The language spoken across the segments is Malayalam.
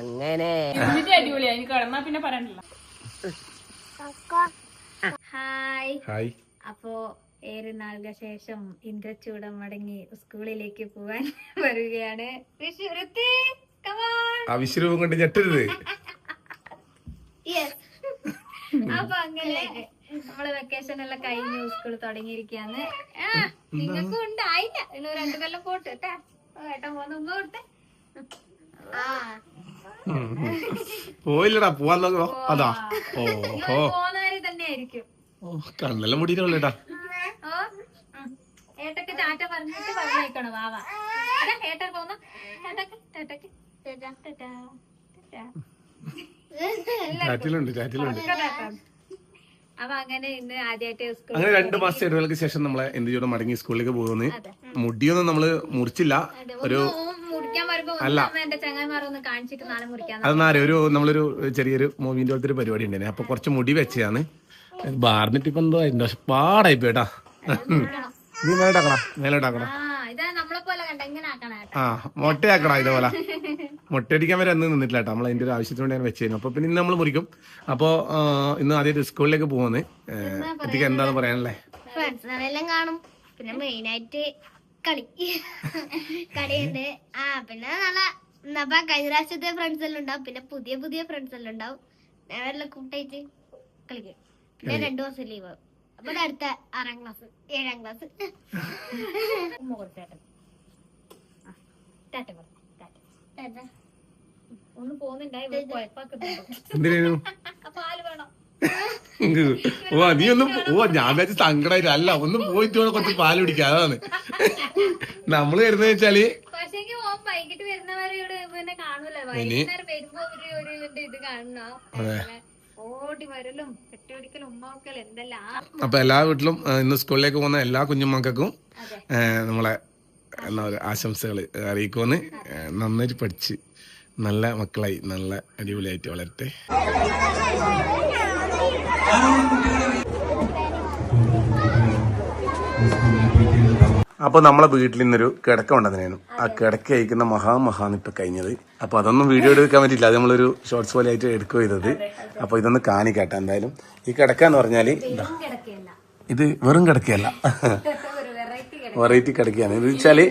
അങ്ങനെ അടിപൊളിയാ. എനിക്ക് കിടന്നാ പിന്നെ പറയണ്ടല്ലോ. ഹായ്. അപ്പോ ഏറെ നാളുകൾക്ക് ശേഷം ഇന്ദ്രചൂടം മടങ്ങി സ്കൂളിലേക്ക് പോവാൻ വരികയാണ്. വിശ്രൂപം കൊണ്ട് ഞെട്ടരുത്. അപ്പൊ അങ്ങനെ നമ്മള് വെക്കേഷൻ എല്ലാം കഴിഞ്ഞു, സ്കൂൾ തുടങ്ങിയിരിക്കാന്ന്. നിങ്ങൾക്കും ഉണ്ടായില്ല, ഇന്ന് 2 കൊല്ലം പോട്ട് കേട്ടാ. ഏട്ടൻ പോന്ന ഉമ്മ കൊടുത്തേ. പോയില്ലടാ, പോവാൻ നോക്കോ. അതാ പോന്നവര് തന്നെ ആയിരിക്കും. കണ്ണെല്ലാം മുടിയില്ലേട്ടാ. ഏട്ടക്ക് ടാറ്റ പറഞ്ഞിട്ട് പറഞ്ഞേക്കണം. വാവാ ഏട്ടൻ പോന്ന ചാറ്റിലുണ്ട്. അപ്പൊ അങ്ങനെ ഇന്ന് ആദ്യമായിട്ട് അങ്ങനെ 2 മാസത്തെ ഇടവേളക്ക് ശേഷം നമ്മളെ എന്ത് മടങ്ങി സ്കൂളിലേക്ക് പോകുന്നു. മുടിയൊന്നും നമ്മള് മുറിച്ചില്ല. ഒരു അല്ല അതെന്നാ ഒരു നമ്മളൊരു ചെറിയൊരു മൂവിന്റെ പോലത്തെ ഒരു പരിപാടി ഉണ്ടായിരുന്നു. അപ്പൊ കുറച്ച് മുടി വെച്ചതാണ്. ബാറിനിട്ട് ഇപ്പൊ എന്തോ അതിന്റെ പാടായി പോയിട്ടാ. നീ മേലോട്ടാക്കണം. ആ മുട്ടയാക്കണം. ഇതേപോലെ മുട്ടയടിക്കാൻ വരെ അന്ന് നിന്നിട്ടില്ല കേട്ടോ. നമ്മൾ അതിന്റെ ഒരു ആവശ്യത്തിന് വേണ്ടി ഞാൻ വെച്ചിരുന്നു. അപ്പൊ പിന്നെ ഇന്ന് നമ്മൾ മുറിക്കും. അപ്പൊ ഇന്ന് ആദ്യമായിട്ട് സ്കൂളിലേക്ക് പോകുന്നത്. എത്തിക്ക് എന്താന്ന് പറയാനല്ലേ? ഫ്രണ്ട്സിനെല്ലാം കാണും. പിന്നെ മെയിനായിട്ട് കളിയുണ്ട്. പിന്നെ നല്ല കഴിഞ്ഞ പ്രാവശ്യത്തെ ഫ്രണ്ട്സ് എല്ലാം ഉണ്ടാവും. പിന്നെ പുതിയ ഫ്രണ്ട്സ് എല്ലാം ഉണ്ടാവും. ഞാനെല്ലാം കൂട്ടായിട്ട് കളിക്കും. പിന്നെ 2 ദിവസം ലീവ്. അപ്പൊ അടുത്ത 6ാം ക്ലാസ് 7ാം ക്ലാസ്. ഒന്ന് പോകുന്നുണ്ടായി പാല് വേണം. നീ ഒന്നും ഞാൻ വെച്ച് സങ്കടമായിട്ട് അല്ല, ഒന്ന് പോയിട്ട് കുറച്ച് പാല് പിടിക്കുക. അതാണ് നമ്മള് വരുന്നത് വെച്ചാല്. പക്ഷേ വൈകിട്ട് വരുന്നവരോട് പിന്നെ കാണൂല. വൈകുന്നേരം വരുമ്പോ ഇത് കാണണം. ഓടി വരലും കെട്ടിപിടിക്കലും ഉമ്മക്കലും എന്തെല്ലാം. അപ്പൊ എല്ലാ വീട്ടിലും ഇന്ന് സ്കൂളിലേക്ക് പോകുന്ന എല്ലാ കുഞ്ഞുമക്കൾക്കും നമ്മളെ എന്താ പറയുക ആശംസകൾ അറിയിക്കുമെന്ന്. നന്നായിട്ട് പഠിച്ച് നല്ല മക്കളായി നല്ല അടിപൊളിയായിട്ട് വളരട്ടെ. അപ്പൊ നമ്മളെ വീട്ടിൽ ഇന്നൊരു കിടക്ക ഉണ്ടെന്നായിരുന്നു. ആ കിടക്ക അയക്കുന്ന മഹാന്ന് ഇപ്പൊ കഴിഞ്ഞത്. അപ്പൊ അതൊന്നും വീഡിയോ എടുക്കാൻ പറ്റില്ല. അത് നമ്മളൊരു ഷോർട്സ് പോലെ ആയിട്ട് എടുക്കുക ചെയ്തത്. അപ്പൊ ഇതൊന്ന് കാണിക്കട്ടെ. എന്തായാലും ഈ കിടക്ക എന്ന് പറഞ്ഞാല് ഇത് വെറും കിടക്കയല്ല, വെറൈറ്റി കിടക്കയാണ്. ഇത് വെച്ചാല്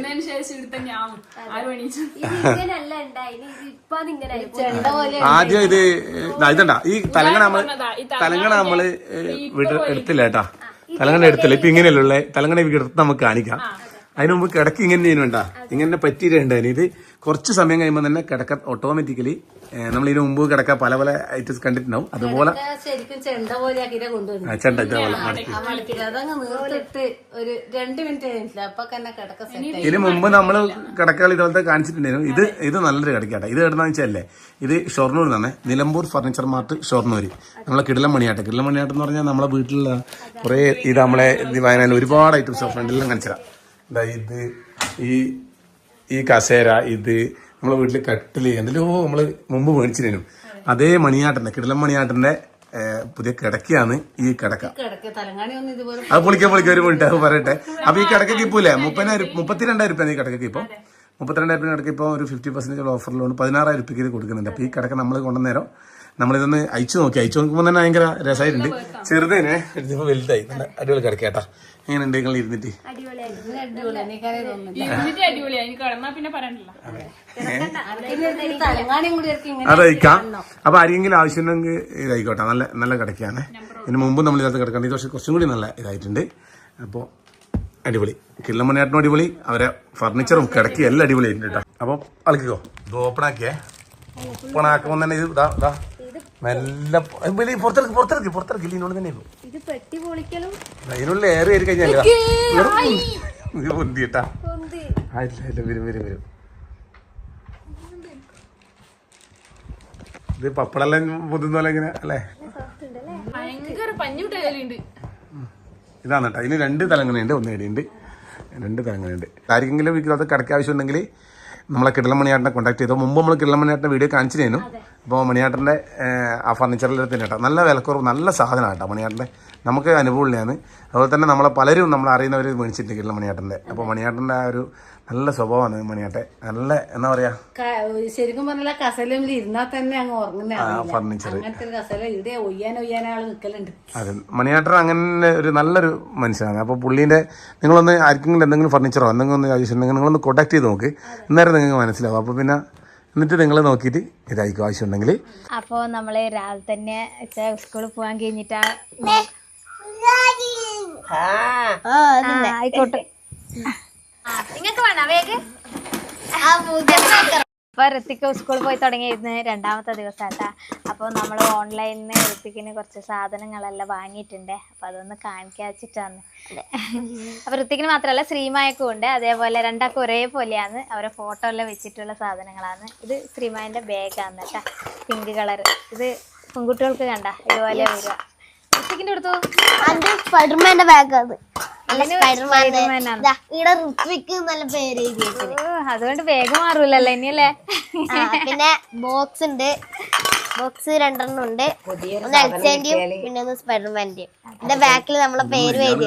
ആദ്യം ഇതണ്ട ഈ തലങ്ങണ നമ്മള് വീട്ടിൽ എടുത്തില്ല കേട്ടാ. തലങ്ങണ എടുത്തില്ല. ഇപ്പൊ ഇങ്ങനെയല്ലേ തലങ്ങണ എടുത്ത് നമുക്ക് കാണിക്കാം. അതിന് മുമ്പ് കിടക്ക് ഇങ്ങനെ വേണ്ട, ഇങ്ങനെ പറ്റിയിട്ടുണ്ടായിരുന്നു. ഇത് കുറച്ച് സമയം കഴിയുമ്പോൾ തന്നെ കിടക്ക ഓട്ടോമാറ്റിക്കലി നമ്മൾ ഇതിന് മുമ്പ് കിടക്ക പല ഐറ്റംസ് കണ്ടിട്ടുണ്ടാവും. അതുപോലെ ചെണ്ട ഇതേപോലെ ഇതിന് മുമ്പ് നമ്മള് കിടക്കകൾ ഇതുപോലത്തെ കാണിച്ചിട്ടുണ്ടായിരുന്നു. ഇത് നല്ലൊരു കിടക്കാട്ടെ. ഇത് എവിടെന്ന് വെച്ചല്ലേ, ഇത് ഷൊർണൂർ തന്നെ, നിലമ്പൂർ ഫർണിച്ചർ മാർട്ട് ഷൊർണൂര്. നമ്മളെ കിടിലം മണിയാട്ടം എന്ന് പറഞ്ഞാൽ നമ്മളെ വീട്ടിലുള്ള കുറെ ഇത് നമ്മളെ വയനാട്ടിൽ ഒരുപാട് ഐറ്റംസ് ഫ്രണ്ടിലെല്ലാം കാണിച്ചതാ. ഇത് ഈ കസേര, ഇത് നമ്മളെ വീട്ടില് കട്ടില്, എന്തെല്ലോ നമ്മള് മുമ്പ് മേടിച്ചിരുന്നു. അതേ മണിയാട്ടന്റെ കിടിലം മണിയാട്ടന്റെ പുതിയ കിടക്കയാണ് ഈ കിടക്ക. അത് പൊളിക്കാൻ ഒരു മിനിറ്റ് അത് പറയട്ടെ. അപ്പൊ ഈ കിടക്കക്ക് ഇപ്പൊ 32,000 രൂപ ഈ കിടക്കക്ക് ഇപ്പൊ 32,000 കിടക്ക ഇപ്പൊ ഒരു 50% ഓഫറിലുണ്ട് 16,000 രൂപയ്ക്ക് ഇത് കൊടുക്കുന്നുണ്ട്. അപ്പൊ ഈ കിടക്ക നമ്മൾ കൊണ്ടുവന്നേരം നമ്മളിതൊന്ന് അയച്ചു നോക്കുമ്പോൾ തന്നെ ഭയങ്കര രസമായിട്ടുണ്ട്. ചെറുതേനെ എടുത്തപ്പോ വലുതായി. നല്ല അടിപൊളി കിടക്കേട്ടാ. എങ്ങനെയുണ്ട് നിങ്ങൾ ഇരുന്നിട്ട്? അതയക്കാം. അപ്പൊ ആരെങ്കിലും ആവശ്യമുണ്ടെങ്കിൽ ഇതായിക്കോട്ടെ. നല്ല കിടക്കാണ്. ഇതിന് മുമ്പ് നമ്മൾ ഇതിനകത്ത് കിടക്കേണ്ടത് പക്ഷെ കുറച്ചും കൂടി നല്ല ഇതായിട്ടുണ്ട്. അപ്പോൾ അടിപൊളി കിള്ളമണിയാട്ടിനും അടിപൊളി, അവരെ ഫർണിച്ചറും കിടക്കി എല്ലാം അടിപൊളി ആയിട്ടുണ്ട് കേട്ടോ. അപ്പൊ കളിക്കോ ഇത് ഓപ്പണാക്കുമ്പോൾ തന്നെ ഇത് ഇതാ മെല്ലെ പുറത്തിറക്കി ഇതിനോട് തന്നെ ഇതിനുള്ളിൽ ഏറെ കയറി കഴിഞ്ഞാൽ ഇത് പൊന്തിട്ടാ. വരും ഇത് പപ്പടെല്ലാം പൊതുന്ന പോലെ ഇങ്ങനെ അല്ലേ. ഇതാണ് കേട്ടോ. ഇതിന് 2 തലങ്ങണയുണ്ട്, 1 ഇടിയുണ്ട്, 2 തലങ്ങണയുണ്ട്. ആർക്കെങ്കിലും വിൽക്കുന്നത് കിടക്ക ആവശ്യം ഉണ്ടെങ്കിൽ നമ്മളെ കിടലമണിയാട്ടിനെ കോൺടാക്ട് ചെയ്തോ. മുമ്പ് നമ്മൾ കിടലമണിയാട്ടിന്റെ വീഡിയോ കാണിച്ചിരുന്നു. അപ്പോൾ മണിയാട്ടൻ്റെ ആ ഫർണിച്ചറിൽ തന്നെ കേട്ടോ നല്ല വിലക്കുറവ് നല്ല സാധനമാണ് കേട്ടോ മണിയാട്ടൻ്റെ നമുക്ക് അനുഭവമുള്ളതാണ്. അതുപോലെ തന്നെ നമ്മളെ പലരും നമ്മൾ അറിയുന്നവർ മേടിച്ചിട്ടില്ല മണിയാട്ടൻ്റെ. അപ്പോൾ മണിയാട്ടൻ്റെ ആ ഒരു നല്ല സ്വഭാവമാണ് മണിയാട്ടെ. നല്ല എന്താ പറയാ ശരിക്കും പറഞ്ഞാൽ കസലിൽ ഇരുന്നാൽ തന്നെ അങ്ങ് ഉറങ്ങുന്ന ഫർണിച്ചർ അങ്ങനത്തെ ഒരു കസല ഇവിടെ ഒയ്യാൻ ആള് നിൽക്കലുണ്ട്. അതെ മണിയാട്ടൻ അങ്ങനെ ഒരു നല്ലൊരു മനുഷ്യനാണ്. അപ്പോൾ പുള്ളീൻ്റെ നിങ്ങളൊന്ന് ആർക്കെങ്കിലും എന്തെങ്കിലും ഫർണിച്ചറോ എന്തെങ്കിലും ഒന്ന് ആവശ്യമുണ്ടെങ്കിൽ നിങ്ങളൊന്ന് കോൺടാക്ട് ചെയ്ത് നോക്ക്, അന്നേരം നിങ്ങൾക്ക് മനസ്സിലാവും. അപ്പോൾ പിന്നെ എന്നിട്ട് നിങ്ങൾ നോക്കിയിട്ട് ഇതായിരിക്കും ആവശ്യമുണ്ടെങ്കിൽ. അപ്പോൾ നമ്മൾ രാവിലെ തന്നെ സ്കൂളിൽ പോകാൻ കഴിഞ്ഞിട്ടാ ആയിക്കോട്ടെ. നിങ്ങൾക്ക് വേണോ വേഗ്? അപ്പൊ ഋത്തിക്ക് സ്കൂളിൽ പോയി തുടങ്ങിയിരുന്നു രണ്ടാമത്തെ ദിവസമാട്ടാ. അപ്പോൾ നമ്മൾ ഓൺലൈനിൽ ഋത്തിക്കിന് കുറച്ച് സാധനങ്ങളെല്ലാം വാങ്ങിയിട്ടുണ്ട്. അപ്പൊ അതൊന്ന് കാണിക്കാൻ വെച്ചിട്ടാണ്. അപ്പൊ ഋത്തിക്കിന് മാത്രമല്ല ശ്രീമായക്കും ഉണ്ട്. അതേപോലെ രണ്ടാൾക്കും ഒരേപോലെയാണ്. അവരെ ഫോട്ടോ എല്ലാം വെച്ചിട്ടുള്ള സാധനങ്ങളാണ്. ഇത് ശ്രീമായന്റെ ബാഗാണ് കേട്ടാ, പിങ്ക് കളർ. ഇത് പെൺകുട്ടികൾക്ക് കണ്ട ഇതുപോലെ വരിക. ഋത്തിക്കിന്റെ എടുത്തു സ്പൈഡർമാന്റെ ബാഗ്. അത് അതുകൊണ്ട് വേഗം മാറൂലല്ലോ ഇനിയല്ലേ. പിന്നെ ബോക്സ് ഉണ്ട്, ബോക്സ് 2 ഉണ്ട്. ഒന്ന് എൽസേന്റെയും പിന്നെ ഒന്ന് സ്പൈഡർമാന്റെയും. ഇതിന്റെ ബാക്കിൽ നമ്മളെ പേര് എഴുതി.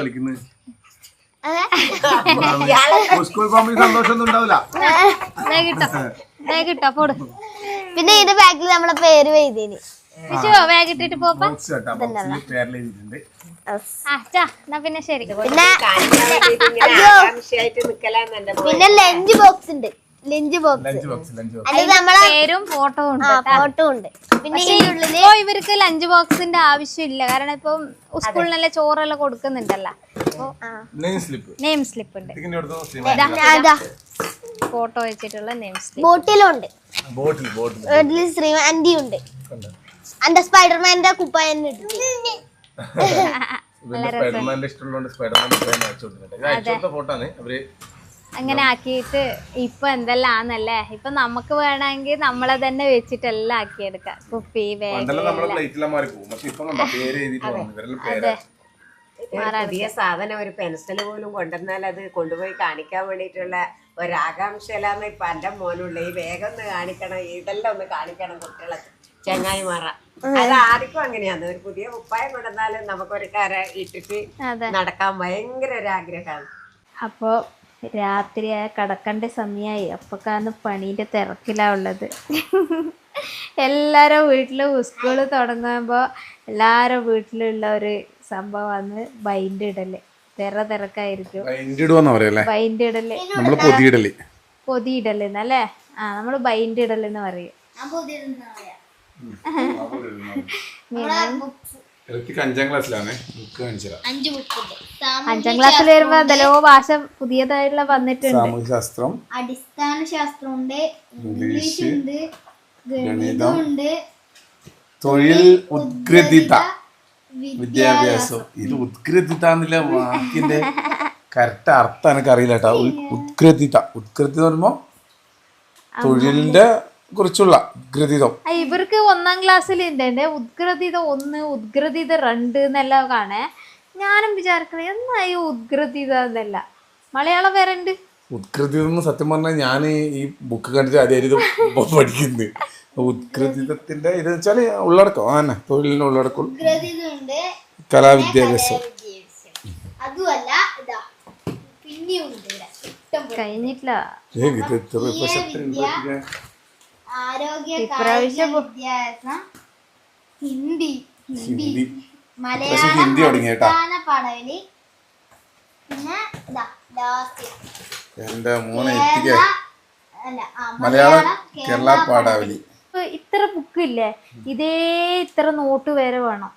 പിന്നെ ഇതിന്റെ ബാക്കിൽ നമ്മളെ പേര് എഴുതിന്. ബാഗ് ഇട്ടിട്ട് പോപ്പാ. പിന്നെ ശരി. പിന്നെ ലഞ്ച് ബോക്സ് ഉണ്ട്. ലഞ്ച് ബോക്സ് അതിൽ നമ്മളെ പേരും ഫോട്ടോ ഉണ്ട്. പിന്നെ ഇവർക്ക് ലഞ്ച് ബോക്സിന്റെ ആവശ്യമില്ല. കാരണം ഇപ്പം സ്കൂളിനെല്ലാം ചോറെല്ലാം കൊടുക്കുന്നുണ്ടല്ലോ. നെയിം സ്ലിപ്പ് ഉണ്ട്, ഫോട്ടോ വെച്ചിട്ടുള്ള നെയിം സ്ലിപ്പ്. ബോട്ടിലുണ്ട്, ശ്രീമാന്റി ഉണ്ട്. എന്റെ സ്പൈഡർമാന്റെ കുപ്പായം അങ്ങനെ ആക്കിയിട്ട് ഇപ്പൊ എന്തെല്ലാം ആന്നല്ലേ. ഇപ്പൊ നമുക്ക് വേണമെങ്കിൽ നമ്മളെ തന്നെ വെച്ചിട്ടെല്ലാം ആക്കിയെടുക്കാം. കുപ്പി, ബാഗ്, പുതിയ സാധനം ഒരു പെൻസിൽ പോലും കൊണ്ടുവന്നാൽ അത് കൊണ്ടുപോയി കാണിക്കാൻ വേണ്ടിയിട്ടുള്ള ഒരാകാംക്ഷയിലാണ് ഇപ്പൊ എന്റെ മോനുള്ള. ഈ വേഗം ഒന്ന് കാണിക്കണം, ഇതെല്ലാം ഒന്ന് കാണിക്കണം കുട്ടികളെ ചങ്ങായിമാറ. അത് ആർക്കും അങ്ങനെയാണ്. ഒരു പുതിയ കുപ്പായം കൊണ്ടുവന്നാലും നമുക്കൊരു കര ഇട്ടിട്ട് നടക്കാൻ ഭയങ്കര ഒരു ആഗ്രഹമാണ്. അപ്പോ രാത്രിയായ കടക്കണ്ട സമയമായി. അപ്പൊക്കാന്ന് പണീന്റെ തിരക്കിലാ ഉള്ളത്. എല്ലാരും വീട്ടില് സ്കൂള് തുടങ്ങുമ്പോ എല്ലാരും വീട്ടിലുള്ള ഒരു സംഭവമാണ് ബൈൻഡ് ഇടല്. തിരക്കായിരിക്കും ബൈൻഡ് ഇടല്, പൊതിയിടല് എന്നല്ലേ. നമ്മള് ബൈൻഡ് ഇടല് എന്ന് പറയും. 5ാം ക്ലാസ്സിലാണ്. 5ാം ക്ലാസ്സിൽ വരുമ്പോ എന്തെല്ലോ ഭാഷ പുതിയതായിട്ടുള്ള വന്നിട്ടുണ്ട്. സാമൂഹ്യശാസ്ത്രം, അടിസ്ഥാന ശാസ്ത്രം ഉണ്ട്, ഇംഗ്ലീഷ് ഉണ്ട്, ഗണിതം ഉണ്ട്, തൊഴിൽ, ഉദ്ഗ്രഥിത, വിദ്യാഭ്യാസം. ഇത് ഉദ്ഗ്രഥിത എന്നുള്ള വാക്കിന്റെ കറക്റ്റ് അർത്ഥം എനിക്ക് അറിയില്ല കേട്ടോ. ഉദ്ഗ്രഥിത പറയുമ്പോ തൊഴിലിന്റെ കുറിച്ചുള്ള ഉദ്ഗ്രഥിതം. ഇവർക്ക് 1ാം ക്ലാസ്സിൽ ഉണ്ട് ഉദ്ഗ്രഥിത 1, ഉദ്ഗ്രഥിത 2 എന്നെല്ലാം കാണേ. ഞാനും വിചാരിക്കണേ എന്നായി ഉദ്ഗ്രഥിത എന്നല്ല. മലയാളം വേറെ ഉണ്ട് ഉദ്ഗ്രഥിതം. സത്യം പറഞ്ഞാൽ ഞാൻ ഈ ബുക്ക് കണ്ടിട്ട് ആദ്യമായിട്ട് പഠിക്കുന്നത്. ഉദ്ഗ്രഥിതത്തിന്റെ ഇത് വെച്ചാല് ഉള്ളടക്കം തന്നെ തൊഴിലിന്റെ ഉള്ളടക്കം, കലാവിദ്യാഭ്യാസം. അതുമല്ല കഴിഞ്ഞിട്ടില്ല. ആരോഗ്യ വിദ്യാഭ്യാസം, ഹിന്ദി, മലയാളം പാഠവലി, പിന്നെ എന്റെ മോനെ മലയാളം കേരള പാഠാവലി. ഇത്ര ബുക്ക് ഇല്ലേ, ഇതേ ഇത്ര നോട്ട് വരെ വേണം.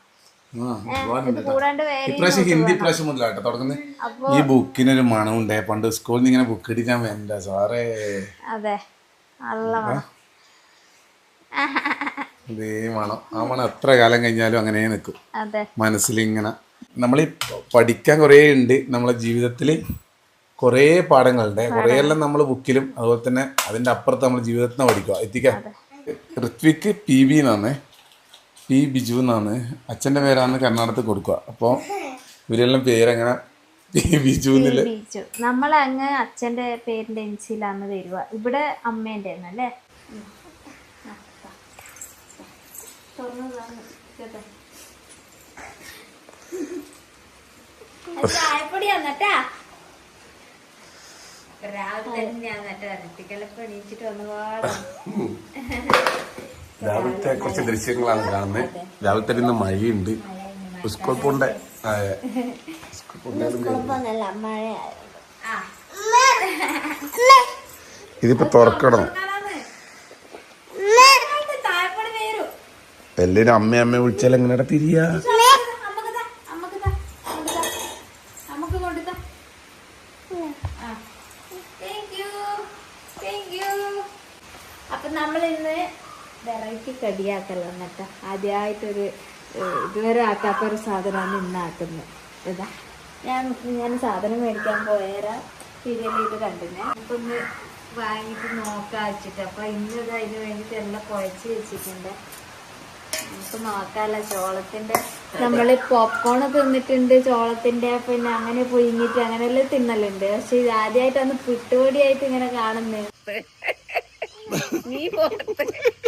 ഇപ്രാവശ്യം ഹിന്ദി പ്രാവശ്യം മുതലാട്ടോ തുടങ്ങുന്നത്. ഈ ബുക്കിനൊരു മണമുണ്ടേ. പണ്ട് സ്കൂളിൽ നിന്ന് ഇങ്ങനെ ബുക്ക് എടുക്കാൻ വേണ്ട സാറേ. അതെ, നല്ല മണം. ഇതേ മണം. ആ മണം എത്ര കാലം കഴിഞ്ഞാലും അങ്ങനെ നിൽക്കും മനസ്സിലിങ്ങനെ. നമ്മളീ പഠിക്കാൻ കുറേ ഉണ്ട് നമ്മളെ ജീവിതത്തിൽ. കുറേ പാഠങ്ങളുണ്ട്. കുറേയെല്ലാം നമ്മൾ ബുക്കിലും അതുപോലെ തന്നെ അതിൻ്റെ അപ്പുറത്ത് നമ്മൾ ജീവിതത്തിൽ പഠിക്കുക എത്തിക്കാം. ഋത്വിക്ക് PB എന്നാണ്, P ബിജു എന്നാണ്. അച്ഛൻ്റെ പേരാണ് കർണാടകത്തിൽ കൊടുക്കുക. അപ്പോൾ ഇവരെല്ലാം പേരങ്ങനെ ബിജു എന്നില്ല. നമ്മളങ്ങ് അച്ഛൻ്റെ പേരിൻ്റെ ഇൻസിലാണ് തരുക. ഇവിടെ അമ്മേൻ്റെ അല്ലേ. ചായപ്പൊടി വന്നട്ടാ രാവിലെ തന്നെ വന്നിട്ട് ഇരട്ടിക്കലൊക്കെ എണീച്ചിട്ട് വന്നപാട് രാവിലത്തെ കുറച്ച് ദൃശ്യങ്ങളാണ് കാണുന്നത്. രാവിലത്തെ ഇന്ന് മഴയുണ്ട്. സ്കൂൾ പോണ്ട ഇതിപ്പോ തുറക്കണം. എല്ലാരും അമ്മ വിളിച്ചാൽ എങ്ങനെ തിരിയാ? അപ്പൊ നമ്മളിന്ന് വെറൈറ്റി കടിയാക്കല്ലോ എന്നിട്ട് ആദ്യമായിട്ടൊരു ഇതുവരെ ആക്കാത്ത ഒരു സാധനമാണ് ഇന്ന് ആക്കുന്നത്. ഇതാ ഞാൻ സാധനം മേടിക്കാൻ പോയാൽ സീരിയൽ ഇത് കണ്ടിരുന്നേ. അപ്പൊ ഒന്ന് വാങ്ങിട്ട് നോക്കാൻ വെച്ചിട്ട് അപ്പൊ ഇന്നത് അതിന് വേണ്ടിട്ട് എല്ലാം കുഴച്ച് വെച്ചിട്ടുണ്ട്. നമുക്ക് നോക്കാല്ല. ചോളത്തിന്റെ നമ്മള് പോപ്കോൺ തിന്നിട്ടുണ്ട്, ചോളത്തിന്റെ പിന്നെ അങ്ങനെ പുഴുങ്ങിട്ട് അങ്ങനെയെല്ലാം തിന്നലുണ്ട്. പക്ഷെ ഇത് ആദ്യമായിട്ടാണ് പുട്ടുപൊടിയായിട്ട് ഇങ്ങനെ കാണുന്നത്.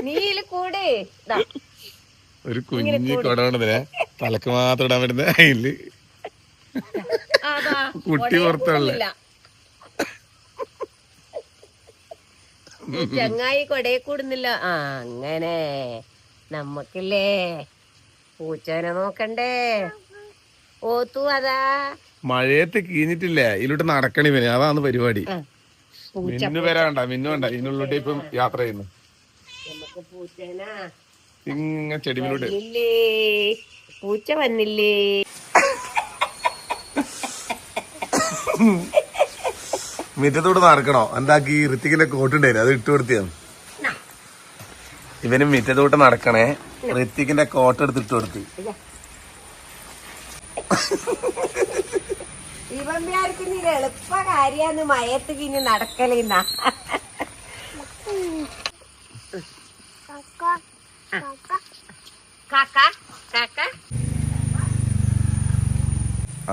നീല് കൂടെ ഒരു കുഞ്ഞി കൊടവണതിനെ തലക്ക് മാത്രം ഇടാൻ പറ്റുന്ന അതില് കുട്ടി പുറത്തുള്ള ചങ്ങായി കൊടയെ കൂടുന്നില്ല. അങ്ങനെ നമ്മക്കില്ലേ പൂച്ചനെ നോക്കണ്ടേ? ഓത്തു അതാ മഴയത്ത് കീഞ്ഞിട്ടില്ലേ ഇതിലോട്ട് നടക്കണി പിന്നെ അതാണ് പരിപാടി. മിന്നു വരാണ്ട, മിന്നു വേണ്ട, ഇതിനുള്ളിലോട്ട് ഇപ്പം യാത്ര ചെയ്യുന്നു. നമുക്ക് പൂച്ചനാ ഇങ്ങനെ ചെടിമിലോട്ട് ഇല്ലേ? പൂച്ച വന്നില്ലേ? മിറ്റത്തോട്ട് നടക്കണോ? എന്താക്കി ഋത്തിക്കിന്റെ കോട്ടുണ്ടായിരുന്നു അത് ഇട്ട് കൊടുത്തിയാണ്. ഇവന് മിറ്റത്തോട്ട് നടക്കണേ. ഋത്തിക്കിന്റെ കോട്ട് എടുത്ത് ഇട്ട് കൊടുത്ത്. ഇവൻ വിചാരിക്കുന്ന എളുപ്പ കാര്യാന്ന് മയത്ത് കിഞ്ഞ് നടക്കലെന്നാ.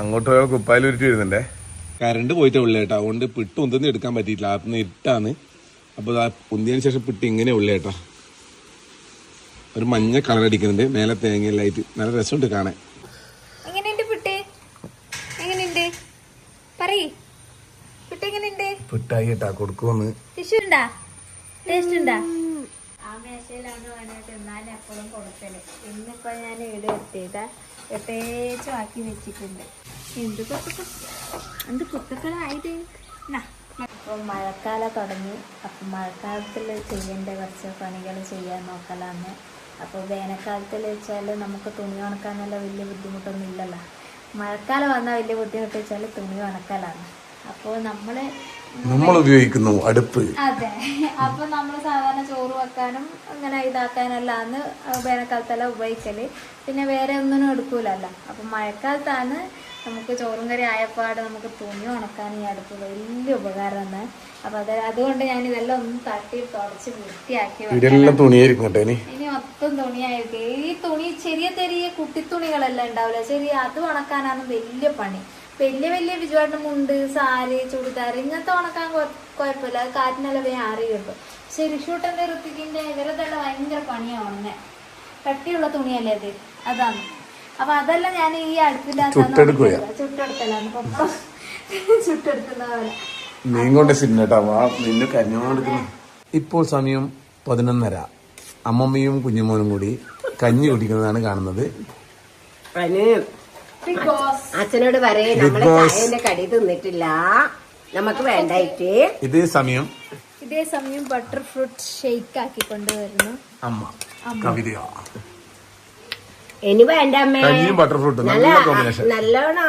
അങ്ങോട്ട് പോയാൽ കുപ്പായിൽ ഉരുട്ടി വരുന്നുണ്ടേ. കറണ്ട് പോയിട്ട് ഉള്ളേട്ടാ, അതുകൊണ്ട് പിട്ട് ഒന്നും എടുക്കാൻ പറ്റിയിട്ടില്ല. അകത്തുനിന്ന് ഇട്ടാണ്. അപ്പൊ പൊന്തിയതിനു ശേഷം പിട്ട് ഇങ്ങനെ ഉള്ളേട്ടാ. ഒരു മഞ്ഞ കളർ അടിക്കുന്നുണ്ട്, മേലെ തേങ്ങയിലായിട്ട് നല്ല രസമുണ്ട് കാണാൻ. എങ്ങനെയുണ്ട് പുട്ട്? എങ്ങനെയുണ്ട് പറയ്. പുട്ട് എങ്ങനെയുണ്ട്? പിട്ടായി കേട്ടാ കൊടുക്കുമെന്ന്. ടിഷ്യൂണ്ടാ? ടേസ്റ്റ് ഉണ്ടാ? ആ മേശയിലാണ് വേണ്ടിട്ട് എന്നാലും എപ്പോഴും കൊടുക്കല്. ഇന്നിപ്പോ ഞാൻ ഈട് എത്തിയതാ പ്രത്യേകിച്ചും ആക്കി വെച്ചിട്ടുണ്ട്. എന്ത് കുത്തക്കളായത്. അപ്പോൾ മഴക്കാലം തുടങ്ങി. അപ്പം മഴക്കാലത്തിൽ ചെയ്യേണ്ട കുറച്ച് പണികൾ ചെയ്യാൻ നോക്കലാണ്. അപ്പോൾ വേനൽക്കാലത്തിൽ വെച്ചാൽ നമുക്ക് തുണി ഉണക്കാനുള്ള വലിയ ബുദ്ധിമുട്ടൊന്നും ഇല്ലല്ലോ. മഴക്കാലം വന്നാൽ വലിയ ബുദ്ധിമുട്ട് വെച്ചാൽ തുണി ഉണക്കലാണ്. അപ്പോൾ നമ്മൾ ഉപയോഗിക്കുന്നു അടുപ്പ്. അതെ. അപ്പൊ നമ്മൾ സാധാരണ ചോറ് വെക്കാനും അങ്ങനെ ഇതാക്കാനല്ലാന്ന് വേനൽക്കാലത്തെല്ലാം ഉപയോഗിക്കല്. പിന്നെ വേറെ ഒന്നിനും എടുക്കൂലല്ലോ. അപ്പൊ മഴക്കാലത്താണ് നമുക്ക് ചോറും കറി ആയപ്പാട് നമുക്ക് തുണി ഉണക്കാൻ ഈ അടുപ്പ് വലിയ ഉപകാരമാണ്. അപ്പൊ അതുകൊണ്ട് ഞാൻ ഇതെല്ലാം ഒന്ന് തട്ടി തുടച്ച് വൃത്തിയാക്കി ഇനി മൊത്തം തുണിയായിരിക്കും. ഈ തുണി ചെറിയ ചെറിയ കുട്ടിത്തുണികളെല്ലാം ഉണ്ടാവില്ല, ചെറിയ അത് ഉണക്കാനാണ് വലിയ പണി. വലിയ വലിയ വിജുവായിട്ട് മുണ്ട്, സാരി, ചുടിദാർ ഇങ്ങനത്തെ ഉണക്കാൻ കുഴപ്പമില്ല, അത് കാറ്റിനെല്ലാം വേഗം ആറി കിട്ടും. പക്ഷെ ഋഷൂട്ടന്റെ ഋത്തിക്കിന്റെ ഇവരതെല്ലാം ഭയങ്കര പണിയാണ് ഉണങ്ങാൻ. കട്ടിയുള്ള തുണിയല്ലേ അത്, അതാണ്. അപ്പൊ അതെല്ലാം ഞാൻ ഈ അടുപ്പില്ലാത്ത ചുട്ടെടുക്കലാണ്. ചുട്ടെടുക്കുന്ന പോലെ ഇപ്പോൾ സമയം 11:30. അമ്മമ്മയും കുഞ്ഞുമോനും കൂടി കഞ്ഞി കുടിക്കുന്നതാണ് കാണുന്നത്. അച്ഛനോട് പറയേ നമ്മള് ചായന്റെ കടി തിന്നിട്ടില്ല, നമുക്ക് വേണ്ടായിട്ട്. ഇതേ സമയം ബട്ടർ ഫ്രൂട്ട് ഷേക്ക് ആക്കി കൊണ്ടുവരുന്നു അമ്മ കവിതയോ. ഇനി വേണ്ട അമ്മേ, ബട്ടർ ഫ്രൂട്ട് നല്ലോണം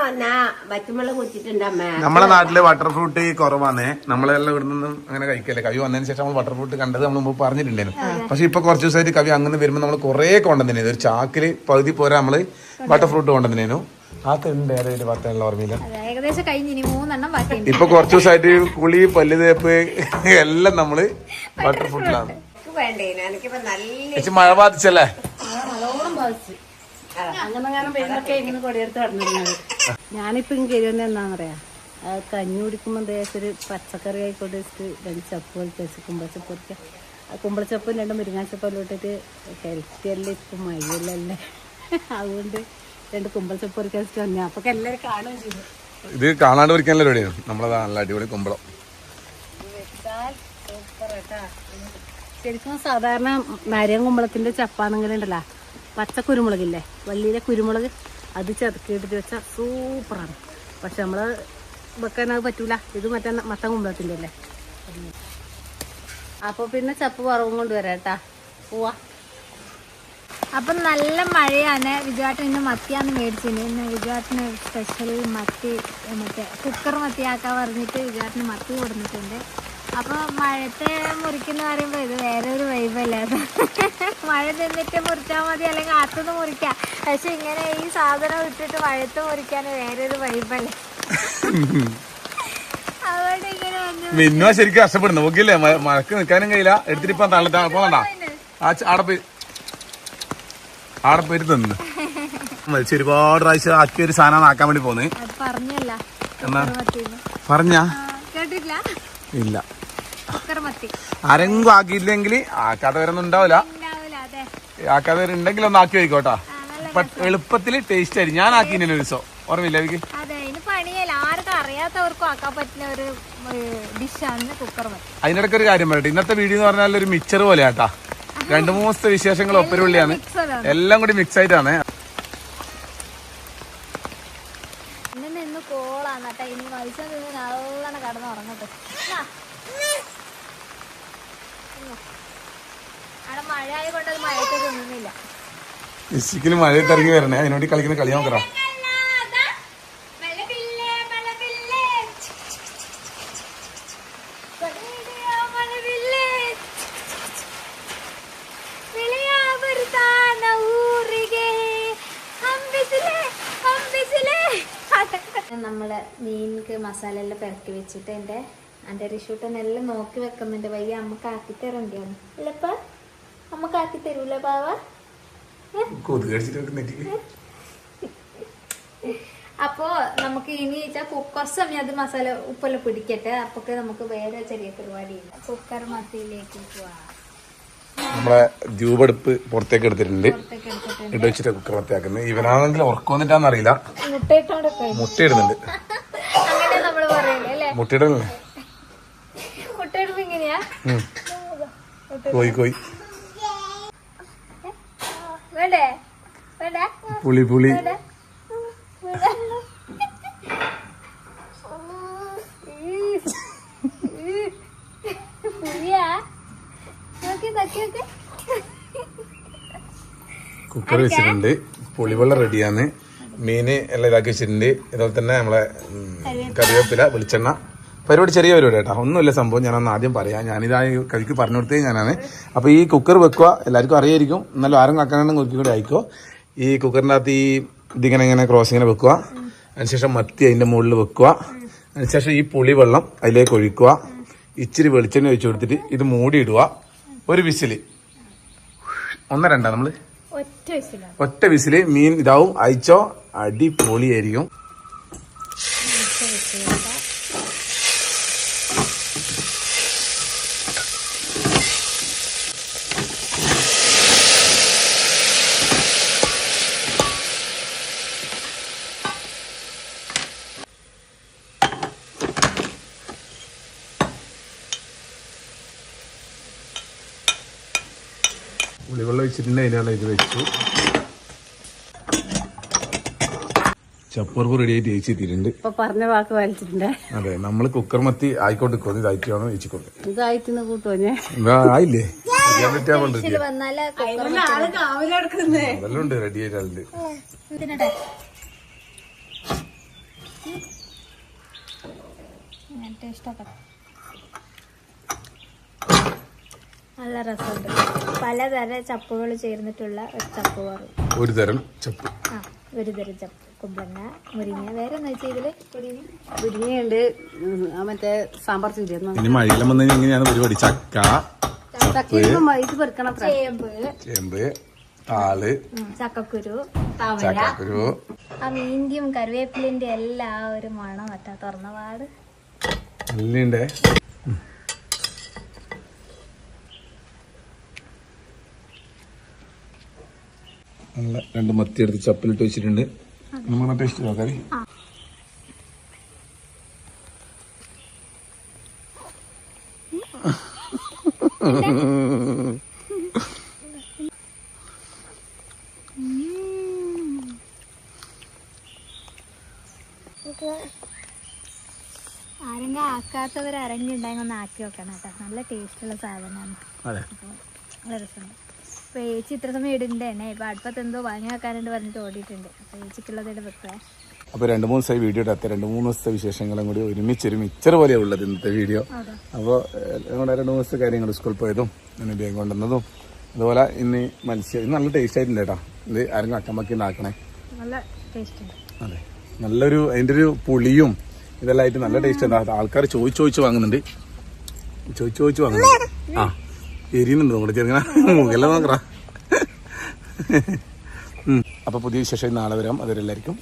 പച്ചമുളക് കുത്തിട്ടുണ്ട് അമ്മ. നമ്മളെ നാട്ടില് ബട്ടർ ഫ്രൂട്ട് കുറവാണ്. നമ്മളെല്ലാം ഇവിടെ നിന്നും അങ്ങനെ കഴിക്കല്ലേ. കവി വന്നതിന് ശേഷം നമ്മൾ ബട്ടർ ഫ്രൂട്ട് കണ്ടത് നമ്മൾ മുമ്പ് പറഞ്ഞിട്ടുണ്ടായിരുന്നു. പക്ഷെ ഇപ്പൊ കുറച്ച് ദിവസമായിട്ട് കവി അങ്ങനെ വരുമ്പോൾ നമ്മൾ കുറെ കൊണ്ടുവന്നിരുന്നു. ഒരു ചാക്കില് പകുതി പോരാ നമ്മള് ബട്ടർ ഫ്രൂട്ട് കൊണ്ടുവന്നിരുന്നു. ആ തെണ്ട് ഏതൊരു വാർത്തയുള്ള ഓർമ്മയില്ല. ഏകദേശം കഴിഞ്ഞ് 3 ബാക്കി. ഇപ്പൊ കുറച്ചു ദിവസമായിട്ട് കുളി, പല്ല് തേപ്പ് എല്ലാം നമ്മള് ബട്ടർ ഫ്രൂട്ടിലാണ്. വേണ്ടേ എനിക്കിപ്പോ നല്ല മഴ ബാധിച്ചല്ലേ? നല്ലോണം ബാധിച്ചു. അങ്ങനെ പെണ്ണൊക്കെ ഇങ്ങനെ കൊടിയെടുത്ത് കടന്നിരുന്നത്. ഞാനിപ്പോ കരുതുന്നത് എന്താണെന്ന് പറയാ, കഞ്ഞി കുടിക്കുമ്പോൾ ദേശം ഒരു പച്ചക്കറി ആയിക്കോട്ടെ വെച്ചിട്ട് 2 ചപ്പ് പോലത്തെ വെച്ചിക്കും. പച്ചപ്പൊരിക്ക കുമ്പളച്ചപ്പും 2 മുരിങ്ങാച്ചപ്പും ഇട്ടിട്ട് ഹെൽത്തിയല്ലേ ഇപ്പം മഴയല്ലേ, അതുകൊണ്ട് 2 കുമ്പളച്ചപ്പ് പൊറിക്കാൻ വന്നു. അപ്പൊ എല്ലാവരും കാണുകയും ചെയ്തു. ഇത് കാണാണ്ട് പൊരിക്കാനുള്ള പരിപാടിയാണ് നമ്മളതാ. നല്ല അടിപൊളി കുമ്പളം. ശരിക്കും സാധാരണ നാരങ്ങ കുമ്പളത്തിന്റെ ചപ്പാന്നെങ്കിലും ഉണ്ടല്ലോ, പച്ച കുരുമുളകില്ലേ, വള്ളിയിലെ കുരുമുളക്, അത് ചതക്കിയിട്ട് വെച്ചാൽ സൂപ്പറാണ്. പക്ഷെ നമ്മള് വെക്കാൻ അത് പറ്റൂല. ഇത് മറ്റേ മത്തൻ കുമ്പളത്തിന്റെ അല്ലേ. അപ്പൊ പിന്നെ ചപ്പ് വറവും കൊണ്ടുവരാം കേട്ടാ. പോവാ. അപ്പം നല്ല മഴയാണ്. വിജുവാട്ടൻ ഇന്ന് മത്തിയാന്ന് മേടിച്ചിന്. ഇന്ന് വിജുവാട്ടിന് സ്പെഷ്യൽ മത്തി, മറ്റേ കുക്കർ മത്തിയാക്കാൻ പറഞ്ഞിട്ട് വിജുവാട്ടിന് മത്തി കൊടുത്തിട്ടുണ്ട്. അപ്പോൾ മഴത്തെ മുറിക്കുന്ന പറയുമ്പോൾ ഇത് വേറെ ഒരു വൈബല്ലേ. അത് മഴ നിന്നിട്ട് മുറിച്ചാൽ മതി, അല്ലെങ്കിൽ കാത്തുനിന്ന് മുറിക്കാം. പക്ഷെ ഇങ്ങനെ ഈ സാധനം ഇട്ടിട്ട് മഴത്ത് മുറിക്കാൻ വേറൊരു വൈബല്ലേ. അതുകൊണ്ട് ഇങ്ങനെ വന്നു. മിന്നുവാ ശരിക്കും കഷ്ടപ്പെടുന്നു. നോക്കിയില്ലേ, മഴക്ക് നിൽക്കാനും കഴിയില്ല. എടുത്തിട്ട് ഇപ്പം പോകണ്ട. ആടെ പോയിട്ട് തന്നു മരിച്ച് ഒരുപാട് പ്രാവശ്യം ആക്കിയ ഒരു സാധനം ആക്കാൻ വേണ്ടി പോന്ന്. എന്നാ പറഞ്ഞ കേട്ടില്ല? ഇല്ല. കുക്കർ മത്തി ആരെങ്കിലും ആക്കിയില്ലെങ്കിൽ ആക്കാതെ വരൊന്നും ഉണ്ടാവില്ല. ആക്കാതെ വരുണ്ടെങ്കിൽ ഒന്ന് ആക്കി വയ്ക്കോട്ടാ. എളുപ്പത്തില് ടേസ്റ്റ് ആയിരിക്കും. ഞാൻ ആക്കിനെ ഒരു ദിവസം, ഓർമ്മയില്ല എനിക്ക്. അതെ, ഇതിന് പണിയല്ല. ആർക്കും അറിയാത്തവർക്കും ആക്കാൻ പറ്റുന്ന ഒരു ഡിഷാണ് കുക്കർ മത്തി. അതിനിടയ്ക്ക് ഒരു കാര്യം പറയട്ടെ. ഇന്നത്തെ വീഡിയോ എന്ന് പറഞ്ഞാൽ ഒരു മിക്സർ പോലെയാട്ടാ. 2-3 ദിവസത്തെ വിശേഷങ്ങൾ ഒപ്പരുള്ളിയാണ്, എല്ലാം കൂടി മിക്സ് ആയിട്ടാണ്. ഇന്ന് കോളാണ് കേട്ടോ. ഇനി മത്സ്യം നിന്ന് നല്ലോണം കടന്ന് ഉറങ്ങട്ടെ. അവിടെ മഴ ആയതുകൊണ്ട് അത് മഴയൊക്കെ തിന്നുന്നില്ല. ഇസിക്കല് മഴയത്ത് ഇറങ്ങി വരണേ. അതിനോട് കളിക്കുന്ന കളി നോക്കറ. നമ്മള് മീനിക്ക് മസാല എല്ലാം പെരക്കി വെച്ചിട്ട് എൻ്റെ റിഷൂട്ടനെല്ലാം നോക്കി വെക്കുന്നുണ്ട്. വയ്യ അമ്മക്ക് ആക്കി തരണ്ടിയാണ് അല്ലപ്പ? അമ്മക്ക് ആക്കി തരൂല പാവ? അപ്പോ നമുക്ക് ഇനി കുറച്ച് സമയം അത് മസാല ഉപ്പെല്ലാം പിടിക്കട്ടെ. അപ്പൊക്കെ നമുക്ക് വേറെ ചെറിയ പരിപാടിയില്ല. കുക്കർ മത്തിയിലേക്ക് പോവാ. നമ്മളെ ദ്യൂപടുപ്പ് പുറത്തേക്ക് എടുത്തിട്ടുണ്ട്. ഇട്ട് വെച്ചിട്ട് കുക്കർ മത്തിയാക്കുന്നത്. ഇവനാണെങ്കിൽ ഉറക്കം വന്നിട്ടാന്ന് അറിയില്ല, മുട്ടയിടുന്നുണ്ട്. അങ്ങനെ നമ്മള് പറയല്ലേ, മുട്ടയിടല്ലേ? മുട്ടയിടുമ്പോ എങ്ങനെയാ? കോയി വേണ്ടേ? വേണ്ട പുളി കുക്കർ വെച്ചിട്ടുണ്ട്. പുളിവെള്ളം റെഡിയാണ്. മീന് എല്ലാം ഇതാക്കി വെച്ചിട്ടുണ്ട്. അതുപോലെ തന്നെ നമ്മളെ കറിവേപ്പില, വെളിച്ചെണ്ണ. പരിപാടി ചെറിയ പരിപാടി കേട്ടോ, ഒന്നുമില്ല സംഭവം. ഞാനൊന്ന് ആദ്യം പറയാം. ഞാനിതായി കഴിക്ക് പറഞ്ഞു കൊടുത്തേ ഞാനാണ്. അപ്പോൾ ഈ കുക്കർ വെക്കുക, എല്ലാവർക്കും അറിയായിരിക്കും. എന്നാലും ആരും കാക്കാനും കുറുക്കി കൂടി ആയിക്കോ. ഈ കുക്കറിൻ്റെ അകത്ത് ഇതിങ്ങനെ ക്രോസിങ്ങനെ വെക്കുക. അതിനുശേഷം മത്തി അതിൻ്റെ മുകളിൽ വെക്കുക. അതിനുശേഷം ഈ പുളിവെള്ളം അതിലേക്ക് ഒഴിക്കുക. ഇച്ചിരി വെളിച്ചെണ്ണ ഒഴിച്ചു കൊടുത്തിട്ട് ഇത് മൂടിയിടുക. ഒരു വിസില്, 1-2 നമ്മള് ഒറ്റ വിസില് മീൻ ഇതാവും. അയച്ചോ, അടിപൊളിയായിരിക്കും. പുളിവെള്ളം വെച്ചിട്ടുണ്ട്. അതിനാണ് ഇത് വെച്ചു. ചപ്പുറപ്പ് റെഡി ആയിട്ട് ചേച്ചിട്ടുണ്ട്. ഇപ്പൊ പറഞ്ഞ വാക്ക് വലിച്ചിട്ടുണ്ട്. അതെ, നമ്മള് കുക്കർ മത്തി ആയിക്കോട്ടിക്കോ. ഇതായിട്ടാണ് ചേച്ചിക്കൊണ്ട് ഇതായിട്ടെന്ന് കൂട്ടോ. ആയില്ലേ? അതെല്ലാം ഉണ്ട്, റെഡി ആയിട്ടുണ്ട്. നല്ല രസമുണ്ട്. പലതരം ചപ്പുകൾ ചേർന്നിട്ടുള്ള ഒരു ചപ്പ് കറി. ഒരു തരം ചപ്പ്. ഒരു തരം ചപ്പ്. കുമ്പളങ്ങ, മുരിങ്ങ, വേറെ എന്താ വെച്ചാൽ ഇതില് മുരിങ്ങയുണ്ട്, മറ്റേ സാമ്പാർ ചീര. ഇനി മഴയെല്ലാം വന്നു എങ്ങനെയാണ് പരിപാടി? ചക്ക, ഇത് പെറുക്കണം. ചേമ്പ്, താള്, ചക്കക്കുരു, ചക്കക്കുരു. ആ മീന്റെയും കറിവേപ്പിലിന്റെ എല്ലാ ഒരു മണം മറ്റാ തുറന്ന പാട് എല്ലുണ്ടേ. നല്ല 2 മത്തി എടുത്ത് ചപ്പിലിട്ട് വെച്ചിട്ടുണ്ട്. നമ്മൾ ടേസ്റ്റ് നോക്കാം. ആരെങ്കിലും ആക്കാത്തവർ ആരെങ്കിലും ഉണ്ടെങ്കിൽ ഒന്ന് ആക്കി വെക്കണം കേട്ടോ. നല്ല ടേസ്റ്റുള്ള സാധനമാണ്. നല്ല രസമുണ്ട്. അപ്പോൾ ഏച്ചി ഇത്ര സമയം ഇടുന്നുണ്ടേ. ഇപ്പോൾ അടുപ്പത്ത് എന്തോ വാങ്ങി വെക്കാനുണ്ട് പറഞ്ഞിട്ട് ഓടിയിട്ടുണ്ട്. അപ്പോൾ ഏച്ചിക്കുള്ളത് വെക്കുക. അപ്പോൾ 2-3 ദിവസമായി വീഡിയോ ഇടാത്ത 2-3 ദിവസത്തെ വിശേഷങ്ങളും കൂടി ഒരുമിച്ചൊരു മിക്സർ പോലെയാണ് ഉള്ളത് ഇന്നത്തെ വീഡിയോ. അപ്പോൾ നമ്മുടെ 2 ദിവസത്തെ കാര്യങ്ങൾ സ്കൂളിൽ പോയതും അനുഭവം കൊണ്ടുവന്നതും അതുപോലെ ഇന്ന് മത്സ്യം നല്ല ടേസ്റ്റ് ആയിട്ടുണ്ട് കേട്ടോ. ഇത് ആരെങ്കിലും അക്കമ്പക്കി ഉണ്ടാക്കണേ. നല്ല ടേസ്റ്റ് ഉണ്ട്. അതെ, നല്ലൊരു അതിൻ്റെ ഒരു പുളിയും ഇതെല്ലാം ആയിട്ട് നല്ല ടേസ്റ്റ് ഉണ്ട്. ആൾക്കാർ ചോദിച്ചു വാങ്ങുന്നുണ്ട്. ആ എരിയുന്നുണ്ട് നമ്മുടെ ചെറുങ്ങനെ മുഖെല്ലാം നോക്കറ. അപ്പോൾ പുതിയ വിശേഷം നാളെ വരാം. അതുവരെല്ലായിരിക്കും